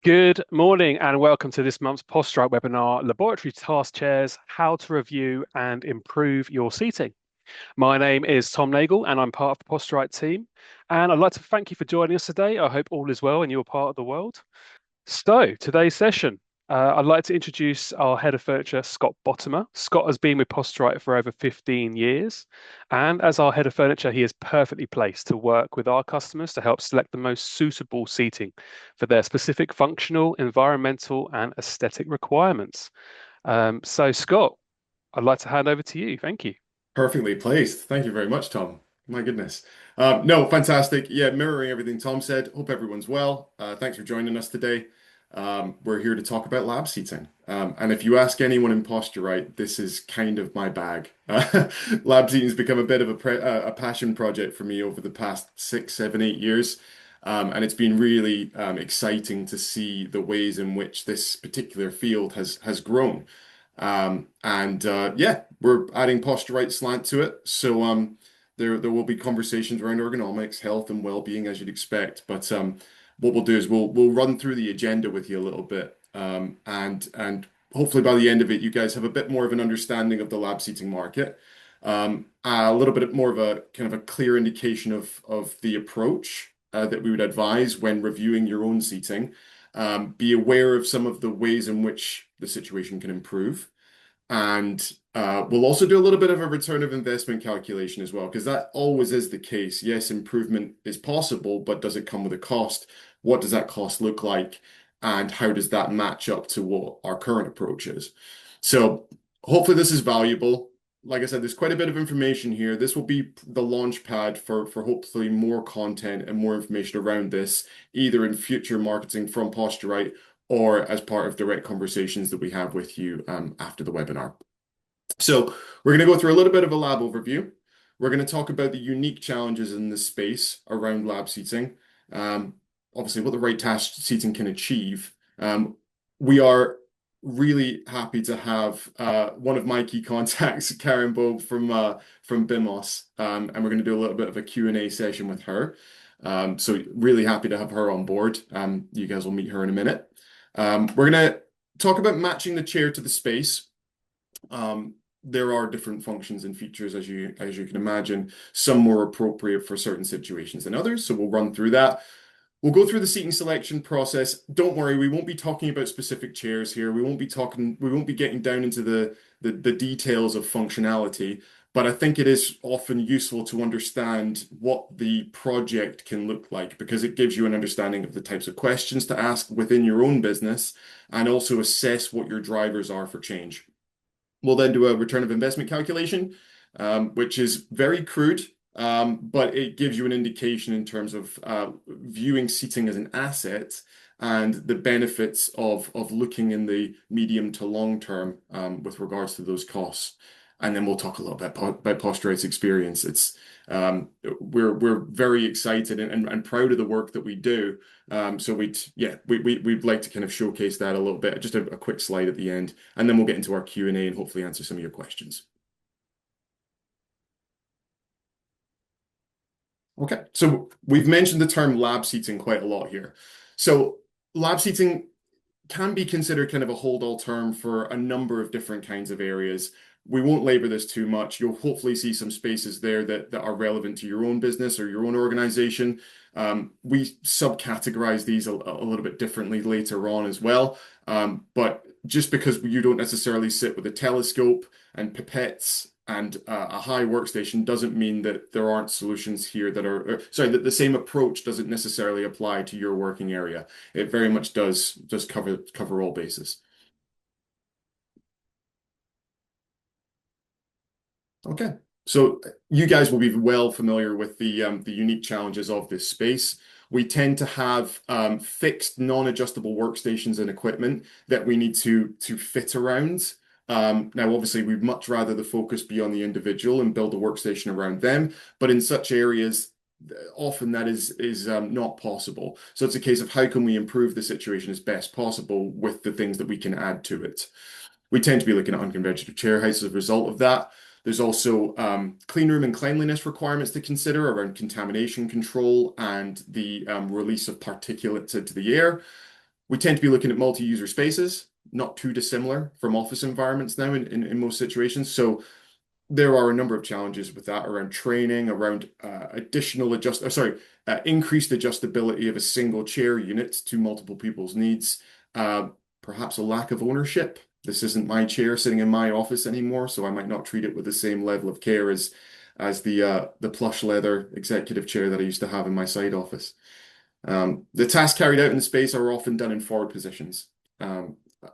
Good morning and welcome to this month's Posturite webinar, Laboratory Task Chairs, How to Review and Improve Your Seating. My name is Tom Nagel and I'm part of the Posturite team. And I'd like to thank you for joining us today. I hope all is well in your part of the world. So, today's session, I'd like to introduce our head of furniture, Scott Bottomer. Scott has been with Posturite for over 15 years. And as our head of furniture, he is perfectly placed to work with our customers to help select the most suitable seating for their specific functional, environmental, and aesthetic requirements. So, Scott, I'd like to hand over to you. Thank you. Perfectly placed. Thank you very much, Tom. My goodness. No, fantastic. Yeah, mirroring everything Tom said. Hope everyone's well. Thanks for joining us today. We're here to talk about lab seating. And if you ask anyone in Posturite, this is kind of my bag. Lab seating has become a bit of a passion project for me over the past 6, 7, 8 years. And it's been really exciting to see the ways in which this particular field has grown. Yeah, we're adding Posturite slant to it. So there will be conversations around ergonomics, health, and well-being as you'd expect. But what we'll do is we'll run through the agenda with you a little bit, and hopefully by the end of it, you guys have a bit more of an understanding of the lab seating market, a little bit more of a kind of a clear indication of the approach that we would advise when reviewing your own seating. Be aware of some of the ways in which the situation can improve. And we'll also do a little bit of a return of investment calculation as well, because that always is the case. Yes, improvement is possible, but does it come with a cost? What does that cost look like? And how does that match up to what our current approach is? So hopefully this is valuable. Like I said, there's quite a bit of information here. This will be the launch pad for hopefully more content and more information around this, either in future marketing from Posturite or as part of direct conversations that we have with you after the webinar. So we're going to go through a little bit of a lab overview. We're going to talk about the unique challenges in this space around lab seating, obviously what the right task seating can achieve. We are really happy to have one of my key contacts, Karen Bobe from BIMOS, and we're going to do a little bit of a Q&A session with her. So really happy to have her on board. You guys will meet her in a minute. We're going to talk about matching the chair to the space. There are different functions and features, as you can imagine, some more appropriate for certain situations than others. So we'll run through that. We'll go through the seating selection process. Don't worry, we won't be talking about specific chairs here. We won't be getting down into the details of functionality. But I think it is often useful to understand what the project can look like because it gives you an understanding of the types of questions to ask within your own business and also assess what your drivers are for change. We'll then do a return of investment calculation, which is very crude, but it gives you an indication in terms of viewing seating as an asset and the benefits of looking in the medium to long term with regards to those costs. And then we'll talk a little bit about Posturite's experience. We're very excited and proud of the work that we do. So we'd like to kind of showcase that a little bit. Just a quick slide at the end, and then we'll get into our Q&A and hopefully answer some of your questions. Okay, so we've mentioned the term lab seating quite a lot here. So lab seating can be considered kind of a hold-all term for a number of different kinds of areas. We won't labor this too much. You'll hopefully see some spaces there that are relevant to your own business or your own organization. We subcategorize these a little bit differently later on as well. But just because you don't necessarily sit with a telescope and pipettes and a high workstation doesn't mean that there aren't solutions here that the same approach doesn't necessarily apply to your working area. It very much does just cover all bases. Okay, so you guys will be well familiar with the unique challenges of this space. We tend to have fixed non-adjustable workstations and equipment that we need to fit around. Now, obviously, we'd much rather the focus be on the individual and build a workstation around them, but in such areas, often that is not possible. So it's a case of how can we improve the situation as best possible with the things that we can add to it. We tend to be looking at unconventional chair heights as a result of that. There's also clean room and cleanliness requirements to consider around contamination control and the release of particulates into the air. We tend to be looking at multi-user spaces, not too dissimilar from office environments now in most situations. So there are a number of challenges with that around training, around increased adjustability of a single chair unit to multiple people's needs, uh, perhaps a lack of ownership. This isn't my chair sitting in my office anymore, so I might not treat it with the same level of care as the plush leather executive chair that I used to have in my side office. The tasks carried out in the space are often done in forward positions,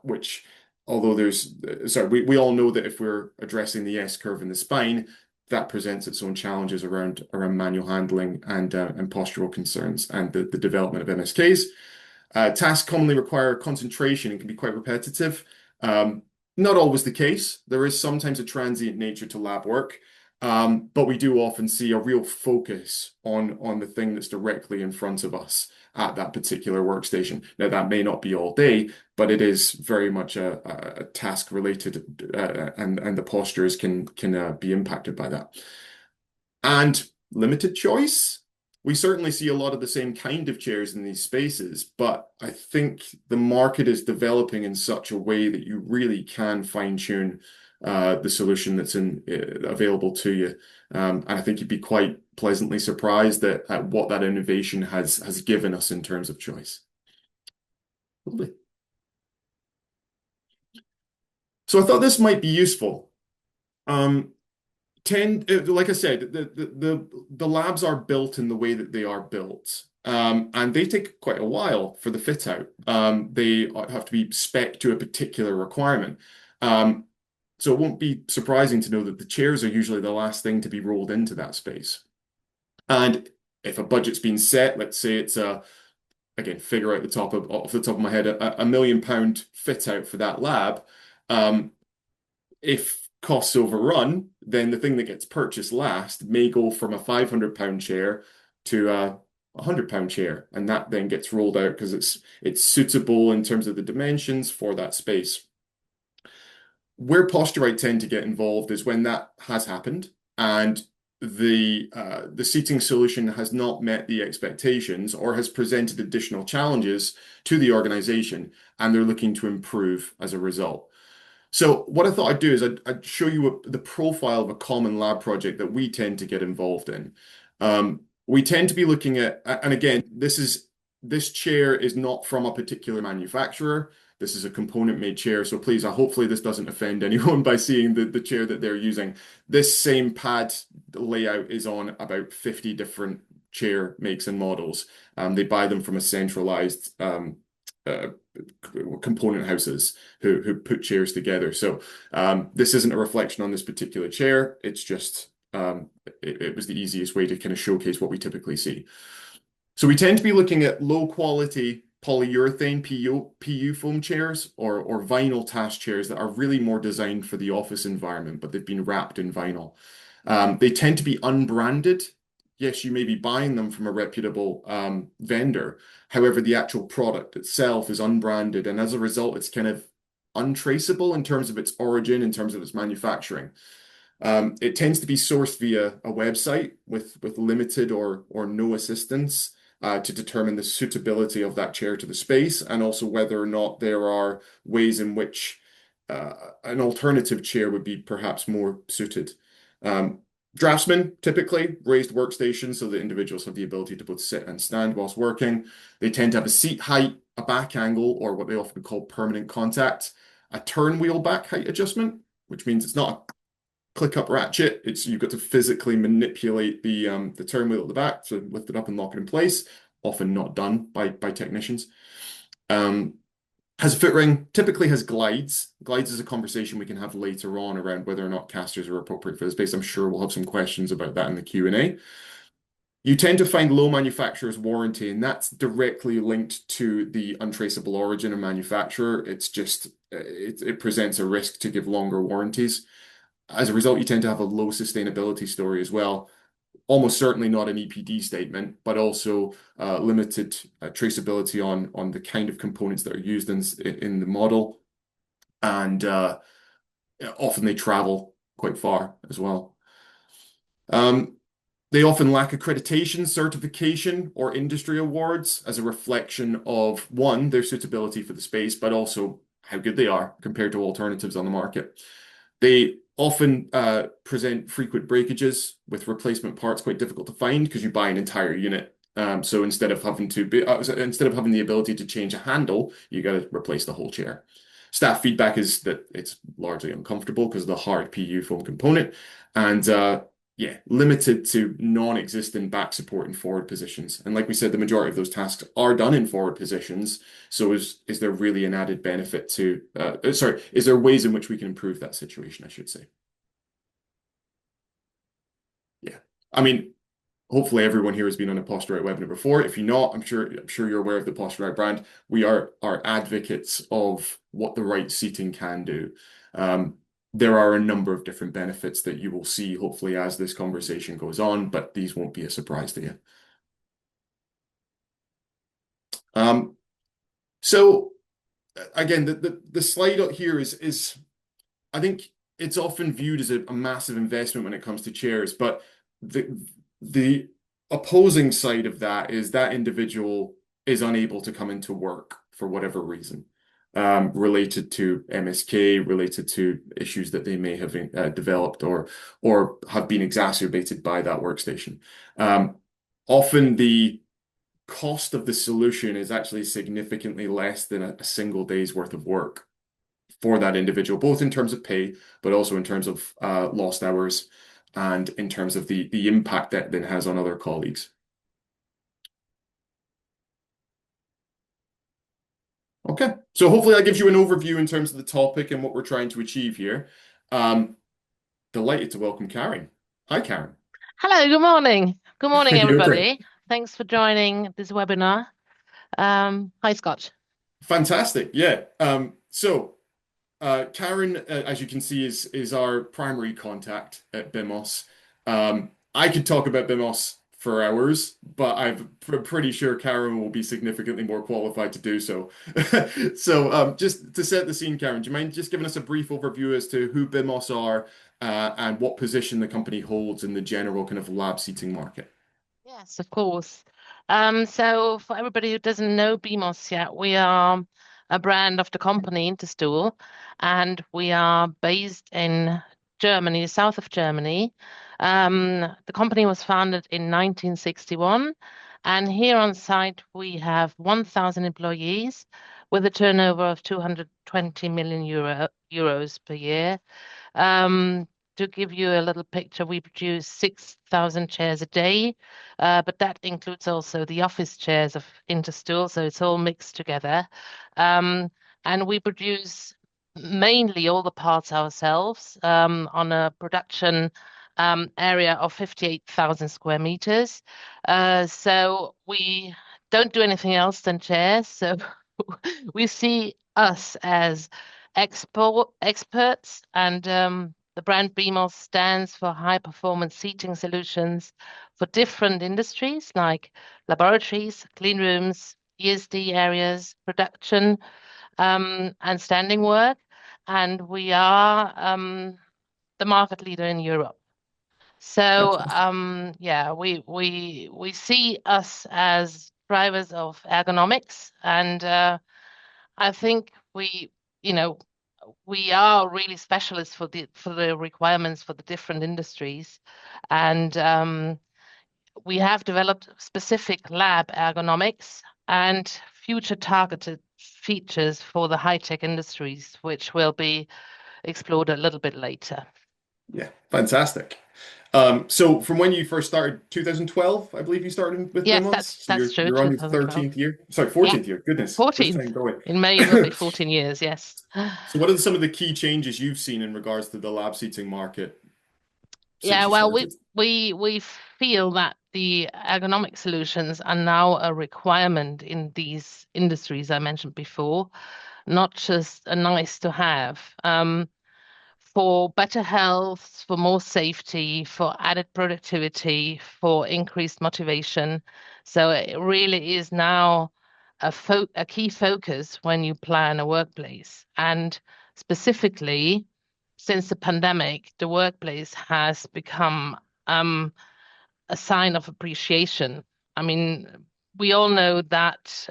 which, although we all know that if we're addressing the S curve in the spine, that presents its own challenges around manual handling and postural concerns and the development of MSKs. Tasks commonly require concentration and can be quite repetitive. Um, Not always the case. There is sometimes a transient nature to lab work, but we do often see a real focus on the thing that's directly in front of us at that particular workstation. Now, that may not be all day, but it is very much a task related, and the postures can be impacted by that. And limited choice. We certainly see a lot of the same kind of chairs in these spaces, but I think the market is developing in such a way that you really can fine-tune the solution that's available to you. And I think you'd be quite pleasantly surprised at what that innovation has given us in terms of choice. Lovely. So I thought this might be useful. Um, like I said, the labs are built in the way that they are built. And they take quite a while for the fit out. They have to be spec to a particular requirement. Um, so it won't be surprising to know that the chairs are usually the last thing to be rolled into that space. And if a budget's been set, let's say it's again, figure out off the top of my head, £1 million fit out for that lab. Um, if costs overrun, then the thing that gets purchased last may go from a £500 chair to a £100 chair, and that then gets rolled out because it's suitable in terms of the dimensions for that space. Where Posturite tend to get involved is when that has happened and the seating solution has not met the expectations or has presented additional challenges to the organization, and they're looking to improve as a result. So what I thought I'd do is I'd show you the profile of a common lab project that we tend to get involved in. We tend to be looking at, and again, this chair is not from a particular manufacturer. This is a component-made chair, so please, hopefully this doesn't offend anyone by seeing the chair that they're using. This same pad layout is on about 50 different chair makes and models. They buy them from a centralized uh, component houses who put chairs together. So this isn't a reflection on this particular chair. It's just it was the easiest way to kind of showcase what we typically see. So we tend to be looking at low quality polyurethane PU foam chairs or vinyl task chairs that are really more designed for the office environment, but they've been wrapped in vinyl. They tend to be unbranded. Yes, you may be buying them from a reputable vendor. However, the actual product itself is unbranded, and as a result, it's kind of untraceable in terms of its origin, in terms of its manufacturing. It tends to be sourced via a website with limited or no assistance to determine the suitability of that chair to the space, and also whether or not there are ways in which an alternative chair would be perhaps more suited. Um, Draftsmen typically raised workstations so that individuals have the ability to both sit and stand whilst working. They tend to have a seat height, a back angle, or what they often call permanent contact, a turn wheel back height adjustment, which means it's not a click up ratchet. You've got to physically manipulate the turn wheel at the back to lift it up and lock it in place, often not done by technicians. Has a foot ring, typically has glides. Glides is a conversation we can have later on around whether or not casters are appropriate for the space. I'm sure we'll have some questions about that in the Q&A. You tend to find low manufacturer's warranty, and that's directly linked to the untraceable origin of manufacturer. It's just, it presents a risk to give longer warranties. As a result, you tend to have a low sustainability story as well. Almost certainly not an EPD statement, but also limited traceability on the kind of components that are used in the model. And often they travel quite far as well. They often lack accreditation, certification, or industry awards as a reflection of one, their suitability for the space, but also how good they are compared to alternatives on the market. They often present frequent breakages with replacement parts quite difficult to find because you buy an entire unit. So instead of having the ability to change a handle, you got to replace the whole chair. Staff feedback is that it's largely uncomfortable because of the hard PU foam component, and yeah, limited to non-existent back support in forward positions. And like we said, the majority of those tasks are done in forward positions. So is there really an added benefit to, sorry, is there ways in which we can improve that situation, I should say? Yeah. I mean, hopefully everyone here has been on a Posturite webinar before. If you're not, I'm sure you're aware of the Posturite brand. We are advocates of what the right seating can do. There are a number of different benefits that you will see, hopefully, as this conversation goes on, but these won't be a surprise to you. Um, so again, the slide up here is I think it's often viewed as a massive investment when it comes to chairs, but the opposing side of that is that individual is unable to come into work for whatever reason, related to MSK, related to issues that they may have developed or have been exacerbated by that workstation. Often the cost of the solution is actually significantly less than a single day's worth of work for that individual, both in terms of pay, but also in terms of lost hours and in terms of the impact that then has on other colleagues. Okay, so hopefully that gives you an overview in terms of the topic and what we're trying to achieve here. Um, Delighted to welcome Karen. Hi, Karen. Hello, good morning. Good morning, You okay? everybody. Thanks for joining this webinar. Hi, Scott. Fantastic. Yeah. Karen, as you can see, is our primary contact at BIMOS. I could talk about BIMOS for hours, but I'm pretty sure Karen will be significantly more qualified to do so. Just to set the scene, Karen, do you mind just giving us a brief overview as to who BIMOS are and what position the company holds in the general kind of lab seating market? Yes, of course. So for everybody who doesn't know BMOS yet, we are a brand of the company Interstool, and we are based in Germany, the south of Germany. The company was founded in 1961, and here on site we have 1,000 employees with a turnover of 220 million euros per year. To give you a little picture, we produce 6,000 chairs a day, but that includes also the office chairs of Interstool, so it's all mixed together. And we produce mainly all the parts ourselves on a production area of 58,000 square meters. So we don't do anything else than chairs. So we see us as experts, and the brand BMOS stands for high performance seating solutions for different industries like laboratories, clean rooms, ESD areas, production, and standing work. And we are the market leader in Europe. So Fantastic. yeah, we see us as drivers of ergonomics, and I think you know, we are really specialists for the requirements for the different industries, and we have developed specific lab ergonomics and future targeted features for the high-tech industries, which will be explored a little bit later. Yeah, fantastic. So from when you first started, 2012, I believe you started with Yes, BIMOS. So that's true, you're on your 2012. 13th year. Sorry, Yeah, 14th year. Goodness, first 14th. time going. In May it will be 14 years, yes. So what are some of the key changes you've seen in regards to the lab seating market since Yeah, you well, started? we feel that the ergonomic solutions are now a requirement in these industries I mentioned before, not just a nice to have. For better health, for more safety, for added productivity, for increased motivation. So it really is now a key focus when you plan a workplace. And specifically, since the pandemic, the workplace has become a sign of appreciation. I mean, we all know that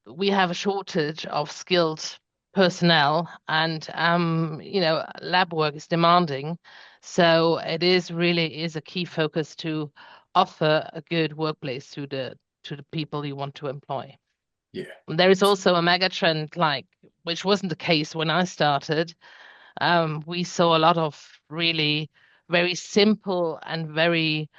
we have a shortage of skilled personnel, and lab work is demanding. So it is really is a key focus to offer a good workplace to the people you want to employ. Yeah. There is also a mega trend, like which wasn't the case when I started. We saw a lot of really very simple and very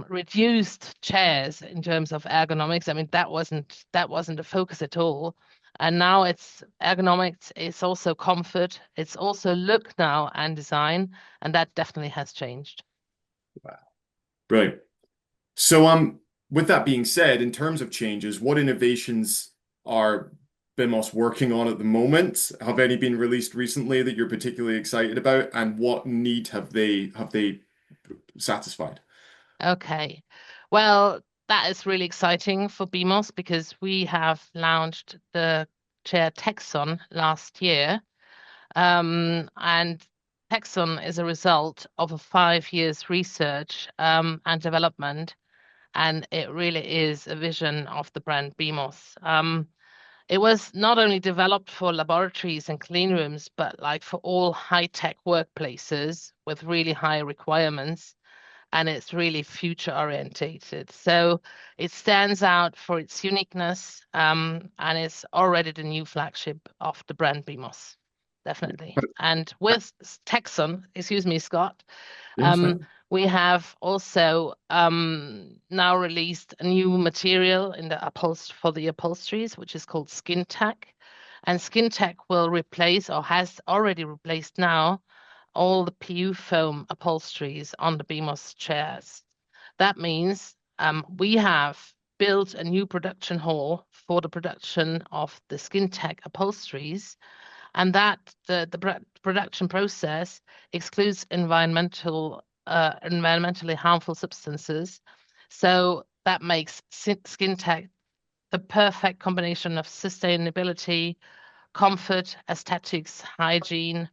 reduced chairs in terms of ergonomics. I mean, that wasn't the focus at all. And now it's ergonomics, it's also comfort, it's also look now and design, and that definitely has changed. Wow. Brilliant. So, with that being said, in terms of changes, what innovations are BIMOS working on at the moment? Have any been released recently that you're particularly excited about, and what need have they satisfied? Okay. Well, that is really exciting for BMOS because we have launched the chair Texon last year. And Texon is a result of a 5 years research and development, and it really is a vision of the brand BMOS. It was not only developed for laboratories and clean rooms, but like for all high-tech workplaces with really high requirements, and it's really future orientated. So it stands out for its uniqueness, and it's already the new flagship of the brand BMOS, definitely. And with Texon, excuse me, Scott, Yes, um, fine. we have also now released a new material in the for the upholsteries, which is called Skin Tech. And Skin Tech will replace or has already replaced now all the PU foam upholsteries on the BMOS chairs. That means we have built a new production hall for the production of the Skin Tech upholsteries, and that the production process excludes environmentally harmful substances. So that makes Skin Tech the perfect combination of sustainability, comfort, aesthetics, hygiene,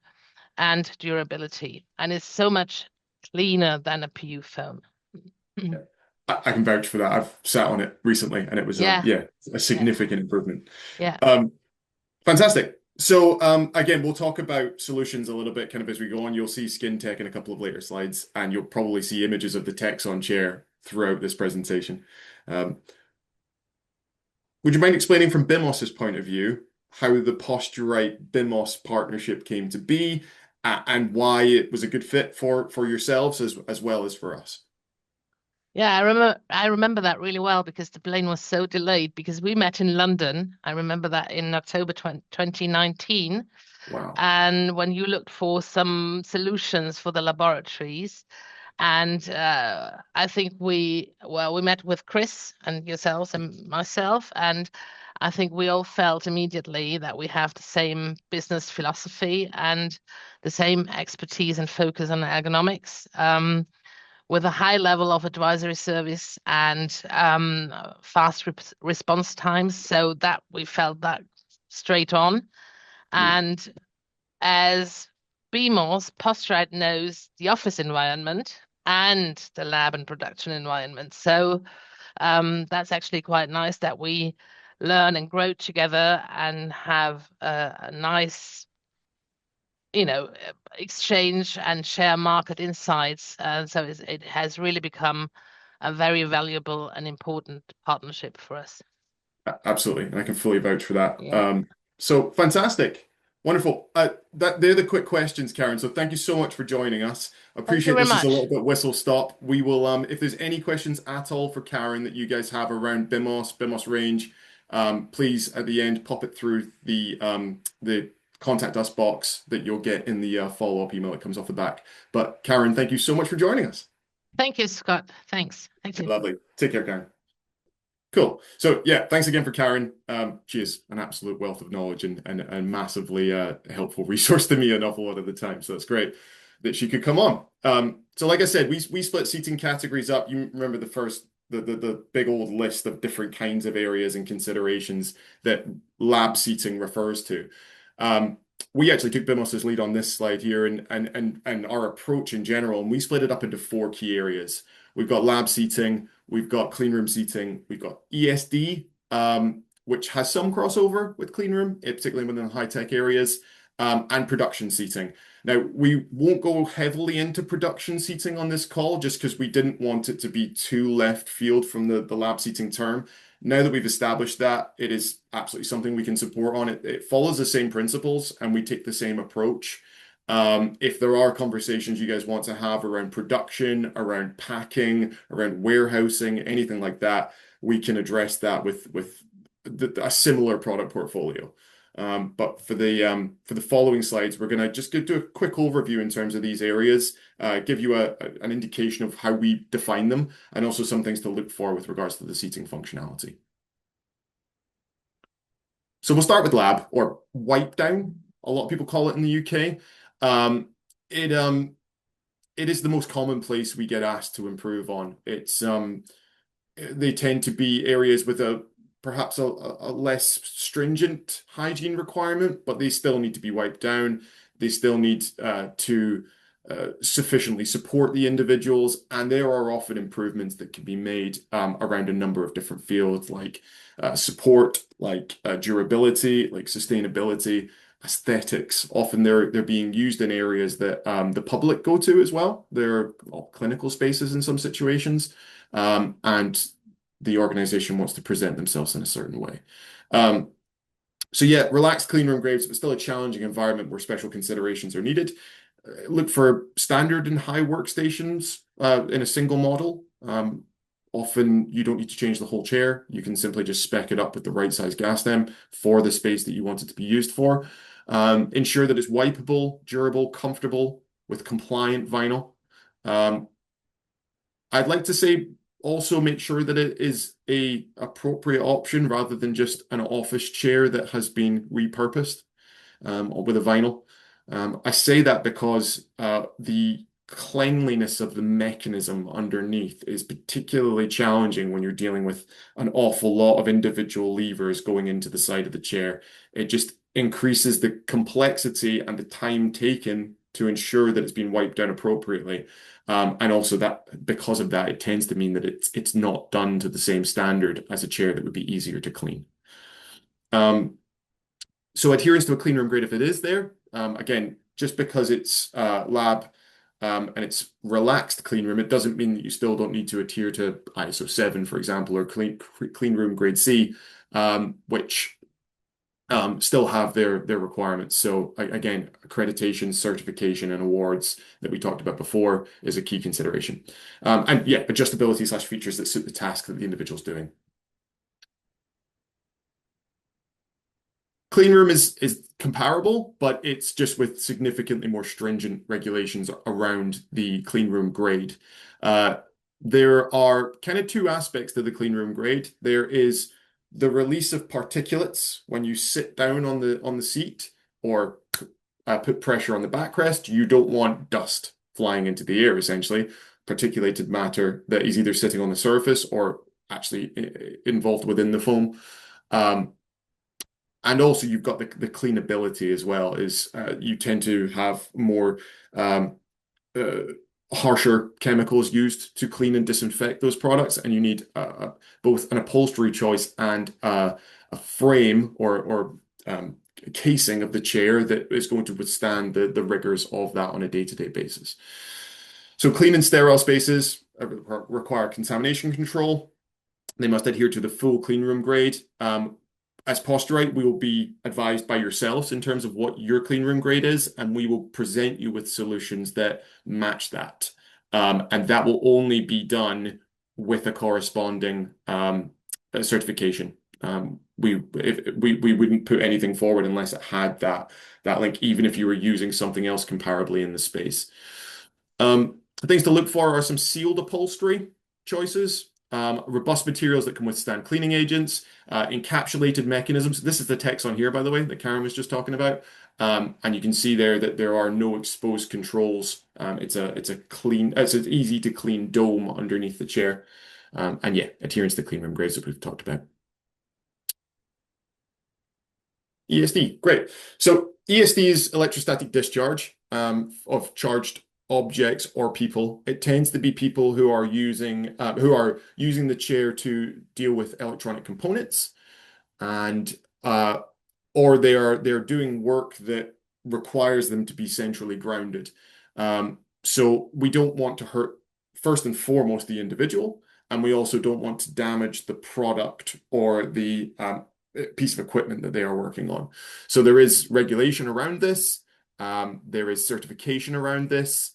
and durability. And it's so much cleaner than a PU foam. I can vouch for that. I've sat on it recently, and it was Yeah, yeah, a yeah, significant improvement. yeah. Um, Fantastic. So again, we'll talk about solutions a little bit kind of as we go on. You'll see skin tech in a couple of later slides, and you'll probably see images of the Texon chair throughout this presentation. Um, would you mind explaining from BIMOS's point of view how the Posturite BIMOS partnership came to be, and why it was a good fit for yourselves as well as for us? Yeah, I remember that really well because the plane was so delayed because we met in London. I remember that in October 2019. Wow. And when you looked for some solutions for the laboratories, and I think we met with Chris and yourselves and myself, and I think we all felt immediately that we have the same business philosophy and the same expertise and focus on ergonomics. With a high level of advisory service and fast response times, so that we felt that straight on. Yeah. And as BMOS, Posturite knows the office environment and the lab and production environment. So that's actually quite nice that we learn and grow together and have a nice, exchange and share market insights. So it has really become a very valuable and important partnership for us. Absolutely, and I can fully vouch for that. Yeah. So fantastic, wonderful. That they're the quick questions, Karen. So thank you so much for joining us. Thank you Appreciate very this is a much. little bit whistle stop. We will, if there's any questions at all for Karen that you guys have around BIMOS range, please at the end pop it through the contact us box that you'll get in the follow-up email that comes off the back. But Karen, thank you so much for joining us. Thank you, Scott. Thanks. Thank you. Lovely. Take care, Karen. Cool. So yeah, thanks again for Karen. She is an absolute wealth of knowledge and massively helpful resource to me an awful lot of the time. So that's great that she could come on. So like I said, we split seating categories up. You remember the big old list of different kinds of areas and considerations that lab seating refers to. we actually took Bimos's lead on this slide here and our approach in general, and we split it up into four key areas. We've got lab seating, we've got clean room seating, we've got ESD, which has some crossover with clean room, particularly within the high-tech areas, and production seating. Now, we won't go heavily into production seating on this call just because we didn't want it to be too left field from the lab seating term. Now that we've established that, it is absolutely something we can support on. It follows the same principles and we take the same approach. If there are conversations you guys want to have around production, around packing, around warehousing, anything like that, we can address that with a similar product portfolio. But for the following slides, we're going to just do a quick overview in terms of these areas, give you an indication of how we define them, and also some things to look for with regards to the seating functionality. So we'll start with lab, or wipe down, a lot of people call it in the UK. It is the most common place we get asked to improve on. They tend to be areas with perhaps a less stringent hygiene requirement, but they still need to be wiped down. They still need to sufficiently support the individuals, and there are often improvements that can be made around a number of different fields, like support, like durability, like sustainability, aesthetics. Often they're being used in areas that the public go to as well. They're clinical spaces in some situations, and the organization wants to present themselves in a certain way. So yeah, relaxed clean room grades, but still a challenging environment where special considerations are needed. Look for standard and high workstations in a single model. Often you don't need to change the whole chair. You can simply just spec it up with the right size gas stem for the space that you want it to be used for. Ensure that it's wipeable, durable, comfortable with compliant vinyl. I'd like to say also make sure that it is a appropriate option rather than just an office chair that has been repurposed with a vinyl. I say that because the cleanliness of the mechanism underneath is particularly challenging when you're dealing with an awful lot of individual levers going into the side of the chair. It just increases the complexity and the time taken to ensure that it's been wiped down appropriately. And also that because of that, it tends to mean that it's not done to the same standard as a chair that would be easier to clean. So adherence to a clean room grade if it is there. Again, just because it's lab and it's relaxed clean room, it doesn't mean that you still don't need to adhere to ISO 7, for example, or clean room grade C, which still have their requirements. So again, accreditation, certification, and awards that we talked about before is a key consideration. And yeah, adjustability / features that suit the task that the individual's doing. Clean room is comparable, but it's just with significantly more stringent regulations around the clean room grade. There are kind of two aspects to the clean room grade. There is the release of particulates when you sit down on the seat or put pressure on the backrest. You don't want dust flying into the air, essentially. Particulated matter that is either sitting on the surface or actually involved within the foam. And also you've got the cleanability as well, is you tend to have more harsher chemicals used to clean and disinfect those products, and you need both an upholstery choice and a frame or casing of the chair that is going to withstand the rigors of that on a day-to-day basis. So clean and sterile spaces require contamination control. They must adhere to the full clean room grade. As Posturite, we will be advised by yourselves in terms of what your clean room grade is, and we will present you with solutions that match that. And that will only be done with a corresponding certification. We wouldn't put anything forward unless it had that link, even if you were using something else comparably in the space. Things to look for are some sealed upholstery choices. Robust materials that can withstand cleaning agents, encapsulated mechanisms. This is the text on here, by the way, that Karen was just talking about. And you can see there that there are no exposed controls. It's an easy to clean dome underneath the chair. And yeah, adherence to clean room grades that we've talked about. ESD, great. So ESD is electrostatic discharge of charged objects or people. It tends to be people who are using the chair to deal with electronic components, and or they're doing work that requires them to be centrally grounded. So we don't want to hurt first and foremost the individual, and we also don't want to damage the product or the piece of equipment that they are working on. So there is regulation around this. There is certification around this.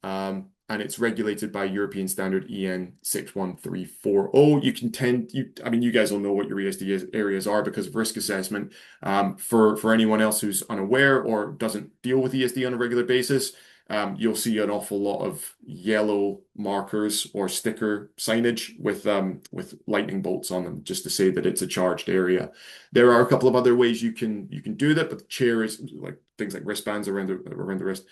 And it's regulated by European standard EN 61340. I mean, you guys will know what your ESD areas are because of risk assessment. For anyone else who's unaware or doesn't deal with ESD on a regular basis, you'll see an awful lot of yellow markers or sticker signage with lightning bolts on them, just to say that it's a charged area. There are a couple of other ways you can do that, but the chair is like things like wristbands around the wrist.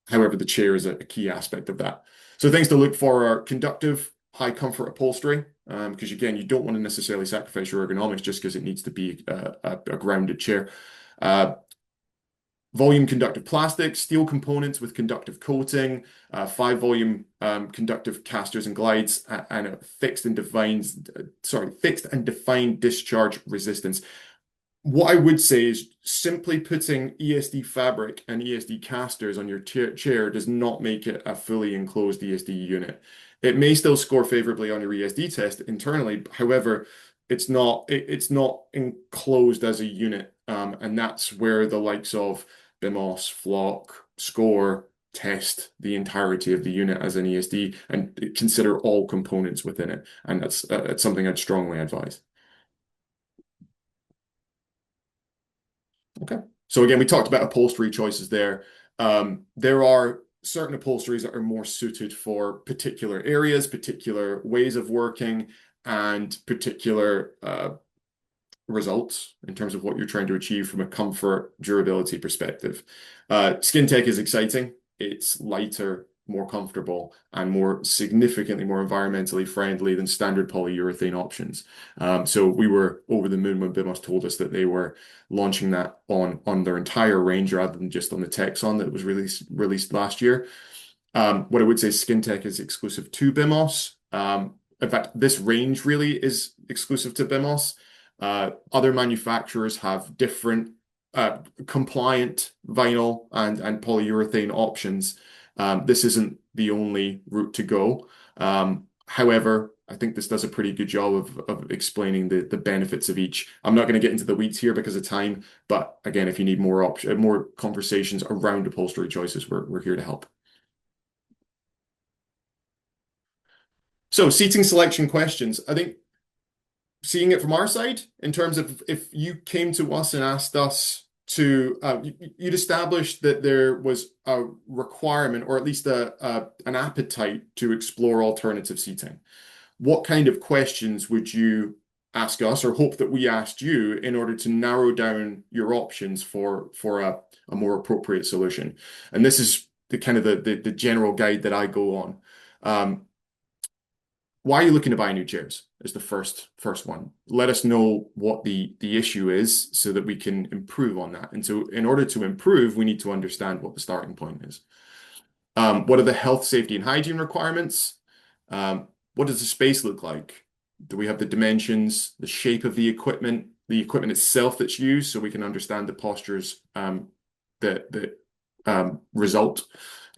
However, the chair is a key aspect of that. So things to look for are conductive, high comfort upholstery, because again, you don't want to necessarily sacrifice your ergonomics just because it needs to be a grounded chair. Volume conductive plastic, steel components with conductive coating, 5-volume conductive casters and glides, and a fixed and defined discharge resistance. What I would say is simply putting ESD fabric and ESD casters on your chair does not make it a fully enclosed ESD unit. It may still score favorably on your ESD test internally. However, it's not enclosed as a unit. And that's where the likes of BIMOS, Flock, Score test the entirety of the unit as an ESD and consider all components within it. And that's something I'd strongly advise. Okay. So again, we talked about upholstery choices there. There are certain upholsteries that are more suited for particular areas, particular ways of working, and particular results in terms of what you're trying to achieve from a comfort, durability perspective. Skin Tech is exciting. It's lighter, more comfortable, and significantly more environmentally friendly than standard polyurethane options. So we were over the moon when BIMOS told us that they were launching that on their entire range rather than just on the Texon that was released last year. What I would say, Skin Tech is exclusive to BIMOS. In fact, this range really is exclusive to BIMOS. Other manufacturers have different compliant vinyl and polyurethane options. This isn't the only route to go. However, I think this does a pretty good job of explaining the benefits of each. I'm not going to get into the weeds here because of time, but again, if you need more conversations around upholstery choices, we're here to help. So seating selection questions. I think seeing it from our side, in terms of if you came to us and asked us to, you'd established that there was a requirement or at least an appetite to explore alternative seating. What kind of questions would you ask us or hope that we asked you in order to narrow down your options for a more appropriate solution? And this is the kind of the general guide that I go on. Why are you looking to buy new chairs? Is the first one. Let us know what the issue is so that we can improve on that. And so in order to improve, we need to understand what the starting point is. What are the health, safety, and hygiene requirements? What does the space look like? Do we have the dimensions, the shape of the equipment itself that's used so we can understand the postures that result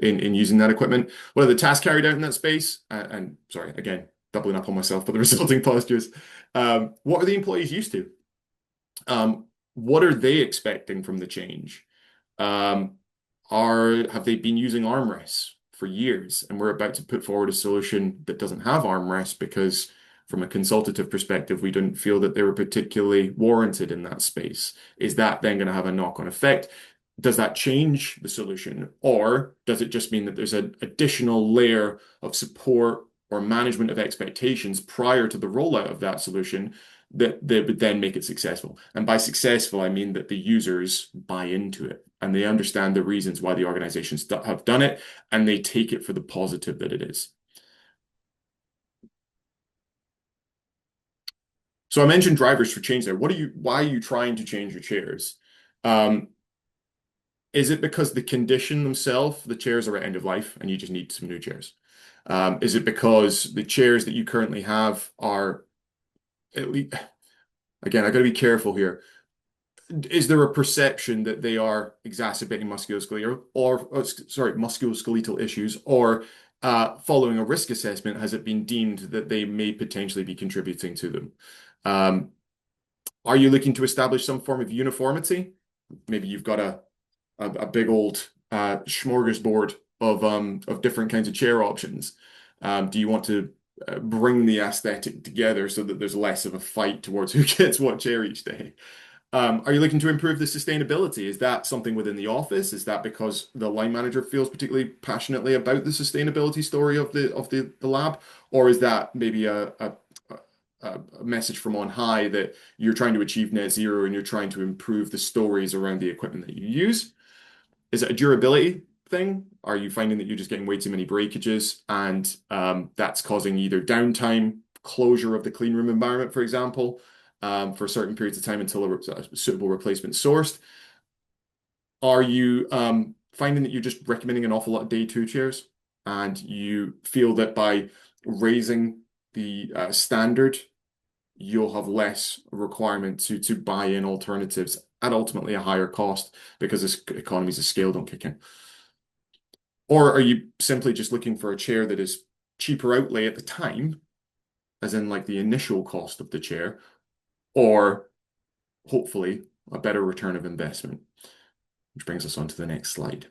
in using that equipment? What are the tasks carried out in that space? And sorry, again, doubling up on myself, but the resulting postures. What are the employees used to? What are they expecting from the change? Have they been using armrests for years? And we're about to put forward a solution that doesn't have armrests because from a consultative perspective, we didn't feel that they were particularly warranted in that space. Is that then going to have a knock-on effect? Does that change the solution? Or does it just mean that there's an additional layer of support or management of expectations prior to the rollout of that solution that would then make it successful? And by successful, I mean that the users buy into it and they understand the reasons why the organizations have done it and they take it for the positive that it is. So I mentioned drivers for change there. Why are you trying to change your chairs? Um, is it because the condition themselves, the chairs are at end of life and you just need some new chairs? Is it because the chairs that you currently have are, at least, again, I got to be careful here. Is there a perception that they are exacerbating musculoskeletal issues, or following a risk assessment, has it been deemed that they may potentially be contributing to them? Um, are you looking to establish some form of uniformity? Maybe you've got a big old smorgasbord of different kinds of chair options. Do you want to bring the aesthetic together so that there's less of a fight towards who gets what chair each day? Are you looking to improve the sustainability? Is that something within the office? Is that because the line manager feels particularly passionately about the sustainability story of the lab? Or is that maybe a message from on high that you're trying to achieve net zero and you're trying to improve the stories around the equipment that you use? Is it a durability thing? Are you finding that you're just getting way too many breakages and that's causing either downtime, closure of the clean room environment, for example, for certain periods of time until a suitable replacement sourced? Are you finding that you're just recommending an awful lot of day two chairs and you feel that by raising the standard, you'll have less requirement to buy in alternatives at ultimately a higher cost because this economies of scale don't kick in? Or are you simply just looking for a chair that is cheaper outlay at the time, as in like the initial cost of the chair, or hopefully a better return of investment? Which brings us on to the next slide.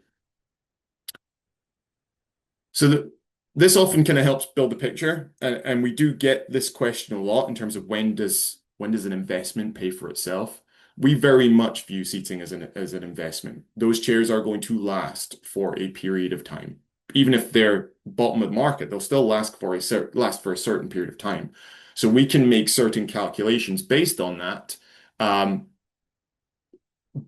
So this often kind of helps build a picture, and we do get this question a lot in terms of when does an investment pay for itself? We very much view seating as an investment. Those chairs are going to last for a period of time. Even if they're bottom of the market, they'll still last for a certain period of time. So we can make certain calculations based on that.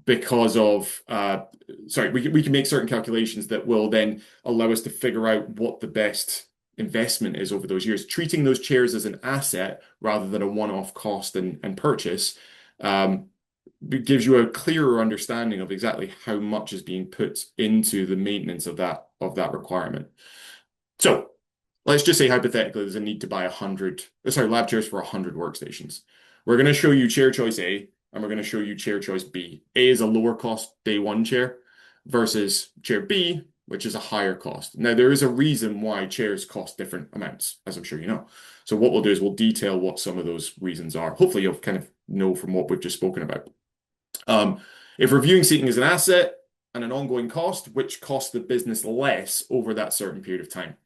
Because of we can make certain calculations that will then allow us to figure out what the best investment is over those years. Treating those chairs as an asset rather than a one-off cost and purchase gives you a clearer understanding of exactly how much is being put into the maintenance of that requirement. So let's just say hypothetically there's a need to buy lab chairs for 100 workstations. We're going to show you chair choice A, and we're going to show you chair choice B. A is a lower cost day one chair versus chair B, which is a higher cost. Now, there is a reason why chairs cost different amounts, as I'm sure you know. So what we'll do is we'll detail what some of those reasons are. Hopefully, you'll kind of know from what we've just spoken about. If reviewing seating is an asset and an ongoing cost, which costs the business less over that certain period of time?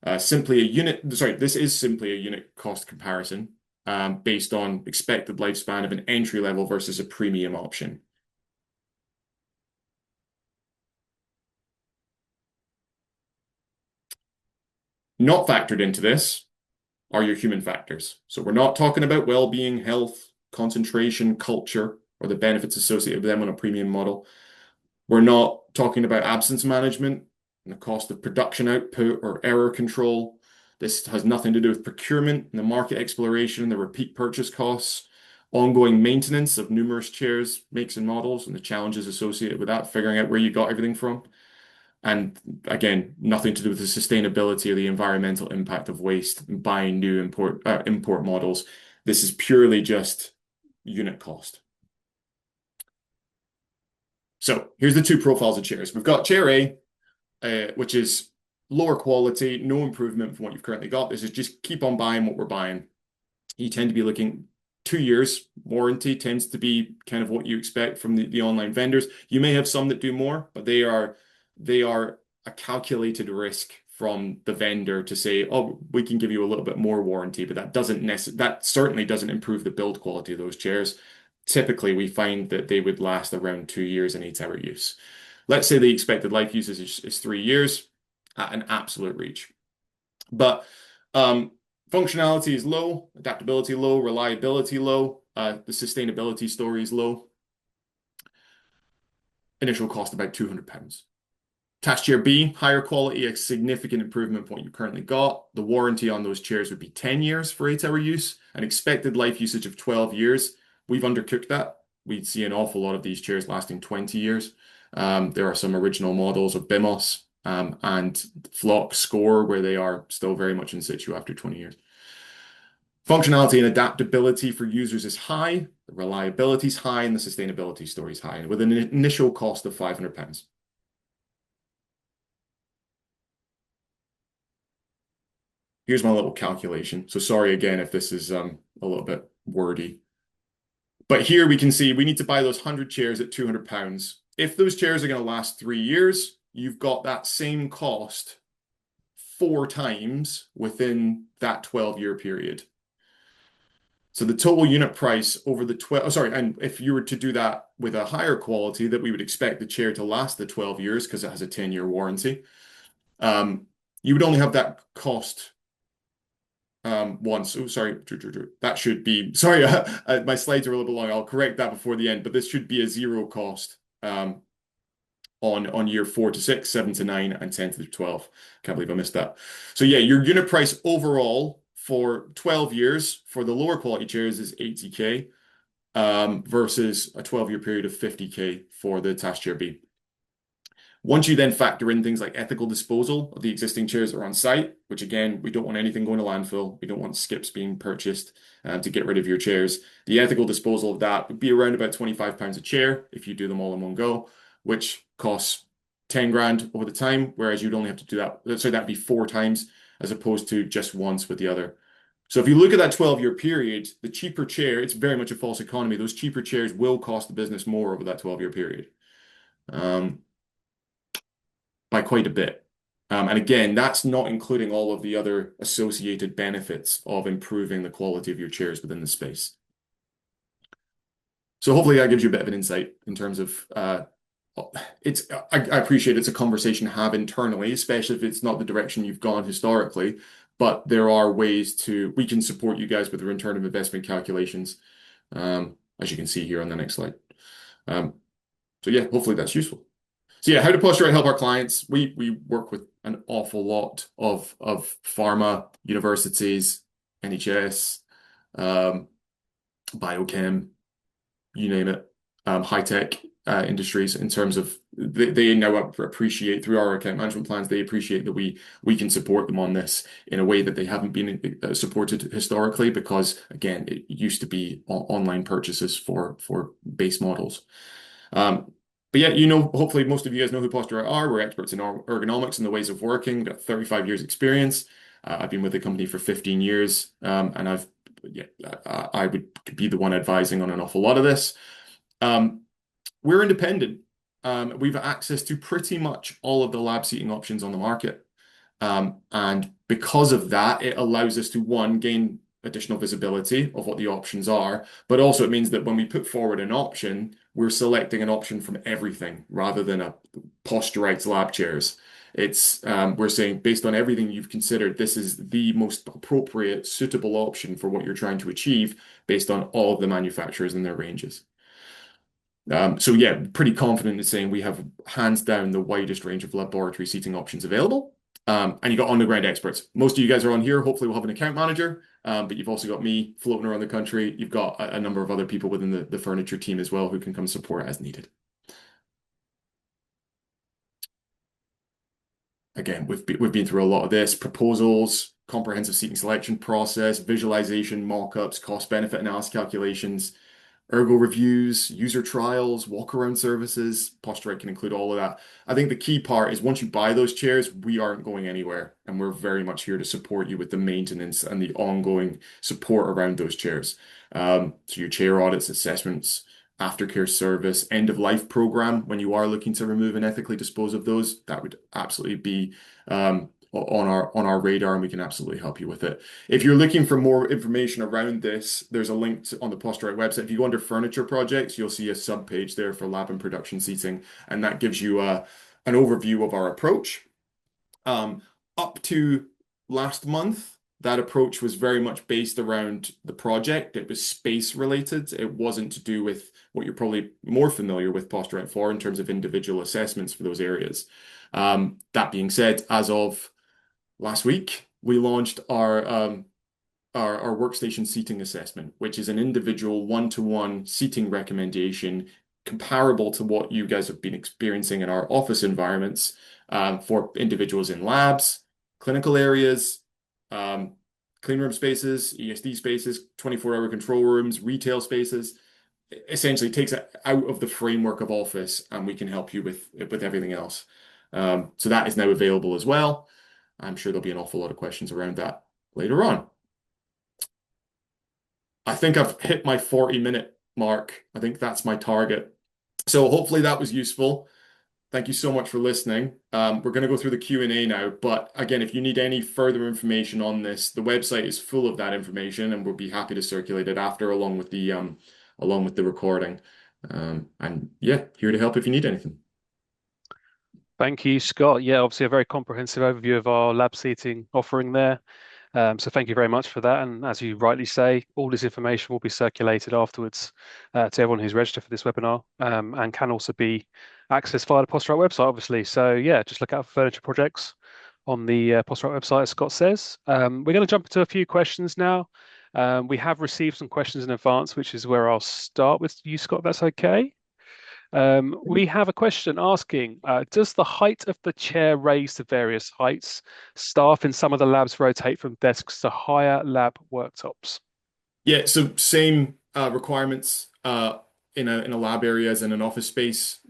This is simply a unit cost comparison based on expected lifespan of an entry level versus a premium option. Not factored into this are your human factors. So we're not talking about well-being, health, concentration, culture, or the benefits associated with them on a premium model. We're not talking about absence management and the cost of production output or error control. This has nothing to do with procurement and the market exploration, the repeat purchase costs, ongoing maintenance of numerous chairs, makes and models, and the challenges associated with that, figuring out where you got everything from. And again, nothing to do with the sustainability or the environmental impact of waste and buying new import models. This is purely just unit cost. So here's the two profiles of chairs. We've got chair A, which is lower quality, no improvement from what you've currently got. This is just keep on buying what we're buying. You tend to be looking 2 years warranty tends to be kind of what you expect from the online vendors. You may have some that do more, but they are a calculated risk from the vendor to say, oh, we can give you a little bit more warranty, but that certainly doesn't improve the build quality of those chairs. Typically, we find that they would last around 2 years in 8-hour use. Let's say the expected life usage is 3 years at an absolute reach. But functionality is low, adaptability low, reliability low, the sustainability story is low. Initial cost about £200. Task Chair B, higher quality, a significant improvement from what you currently got. The warranty on those chairs would be 10 years for 8-hour use, an expected life usage of 12 years. We've undercooked that. We'd see an awful lot of these chairs lasting 20 years. There are some original models of BIMOS and Flock Score where they are still very much in situ after 20 years. Functionality and adaptability for users is high, the reliability is high, and the sustainability story is high, and with an initial cost of £500. Here's my little calculation. So sorry again if this is a little bit wordy. But here we can see we need to buy those 100 chairs at £200. If those chairs are going to last 3 years, you've got that same cost 4 times within that 12-year period. So the total unit price over the 12, oh, sorry, and if you were to do that with a higher quality that we would expect the chair to last the 12 years because it has a 10-year warranty, you would only have that cost once. Oh, sorry, that should be, sorry, my slides are a little bit long. I'll correct that before the end, but this should be a zero cost on year 4 to 6, 7 to 9, and 10 to 12. Can't believe I missed that. So yeah, your unit price overall for 12 years for the lower quality chairs is 80K versus a 12-year period of 50K for the Task Chair B. Once you then factor in things like ethical disposal of the existing chairs that are on site, which again, we don't want anything going to landfill. We don't want skips being purchased to get rid of your chairs. The ethical disposal of that would be around about £25 a chair if you do them all in one go, which costs 10 grand over the time, whereas you'd only have to do that. So that'd be 4 times as opposed to just once with the other. So if you look at that 12-year period, the cheaper chair, it's very much a false economy. Those cheaper chairs will cost the business more over that 12-year period. By quite a bit. And again, that's not including all of the other associated benefits of improving the quality of your chairs within the space. So hopefully that gives you a bit of an insight in terms of I appreciate it's a conversation to have internally, especially if it's not the direction you've gone historically, but there are ways we can support you guys with the return of investment calculations, as you can see here on the next slide. So yeah, hopefully that's useful. So yeah, how to Posturite help our clients? We work with an awful lot of pharma, universities, NHS, biochem, you name it, high-tech industries in terms of they now appreciate through our account management plans, they appreciate that we can support them on this in a way that they haven't been supported historically because, again, it used to be online purchases for base models. But yeah, hopefully most of you guys know who Posturite are. We're experts in ergonomics and the ways of working. We've got 35 years experience. I've been with the company for 15 years, and I would be the one advising on an awful lot of this. We're independent. We've access to pretty much all of the lab seating options on the market. And because of that, it allows us to, one, gain additional visibility of what the options are, but also it means that when we put forward an option, we're selecting an option from everything rather than a Posturite's lab chairs. We're saying based on everything you've considered, this is the most appropriate, suitable option for what you're trying to achieve based on all of the manufacturers and their ranges. So yeah, pretty confident in saying we have hands down the widest range of laboratory seating options available. And you got on-the-ground experts. Most of you guys are on here. Hopefully we'll have an account manager, but you've also got me floating around the country. You've got a number of other people within the furniture team as well who can come support as needed. Again, we've been through a lot of this. Proposals, comprehensive seating selection process, visualization, mock-ups, cost-benefit analysis calculations, ergo reviews, user trials, walk-around services. Posturite can include all of that. I think the key part is once you buy those chairs, we aren't going anywhere, and we're very much here to support you with the maintenance and the ongoing support around those chairs. So your chair audits, assessments, aftercare service, end-of-life program, when you are looking to remove and ethically dispose of those, that would absolutely be on our radar, and we can absolutely help you with it. If you're looking for more information around this, there's a link on the Posturite website. If you go under furniture projects, you'll see a sub-page there for lab and production seating, and that gives you an overview of our approach. Up to last month, that approach was very much based around the project. It was space related. It wasn't to do with what you're probably more familiar with Posturite for in terms of individual assessments for those areas. That being said, as of last week, we launched our workstation seating assessment, which is an individual one-to-one seating recommendation comparable to what you guys have been experiencing in our office environments for individuals in labs, clinical areas, um, clean room spaces, ESD spaces, 24-hour control rooms, retail spaces. Essentially takes it out of the framework of office, and we can help you with everything else. So that is now available as well. I'm sure there'll be an awful lot of questions around that later on. I think I've hit my 40-minute mark. I think that's my target. So hopefully that was useful. Thank you so much for listening. We're going to go through the Q&A now, but again, if you need any further information on this, the website is full of that information, and we'll be happy to circulate it after, along with the recording. And yeah, here to help if you need anything. Thank you, Scott. Yeah, obviously a very comprehensive overview of our lab seating offering there. So thank you very much for that. And as you rightly say, all this information will be circulated afterwards to everyone who's registered for this webinar, and can also be accessed via the Posturite website, obviously. So yeah, just look out for furniture projects on the Posturite website, as Scott says. We're going to jump into a few questions now. We have received some questions in advance, which is where I'll start with you, Scott, if that's okay. We have a question asking, does the height of the chair raise to various heights? Staff in some of the labs rotate from desks to higher lab worktops. Yeah, so same requirements in a lab area as in an office space.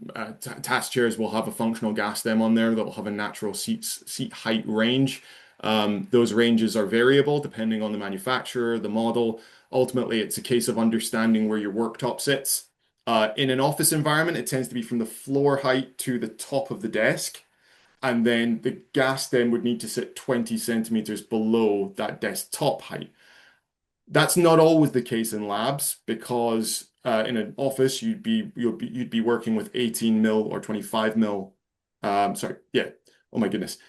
Task chairs will have a functional gas stem on there that will have a natural seat height range. Those ranges are variable depending on the manufacturer, the model. Ultimately, it's a case of understanding where your worktop sits. In an office environment, it tends to be from the floor height to the top of the desk. And then the gas stem would need to sit 20 centimeters below that desktop height. That's not always the case in labs because in an office you'd be working with 18 mil or 25 mil. Sorry, yeah. Oh my goodness,